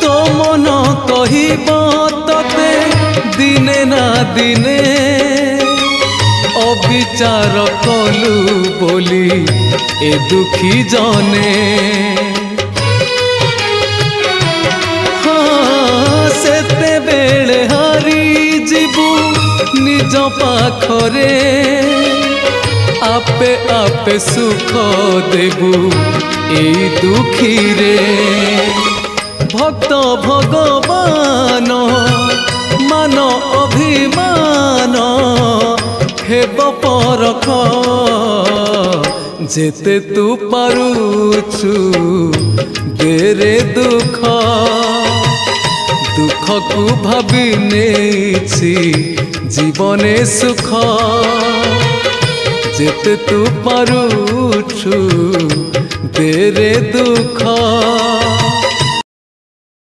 तो मन कहिब तते दिने ना दिने अविचार कलु बोली ए दुखी जने। हाँ सेते बेले हारी जीवु निज पाखरे आपे आपे सुख देबु एई दुखी रे। भक्त भगवान मान अभिमान हेब परख जेते तू पारुछु देरे दुख। दुख को भाबी नेछि जीवने सुख जेते तू पारुछु देरे दुख।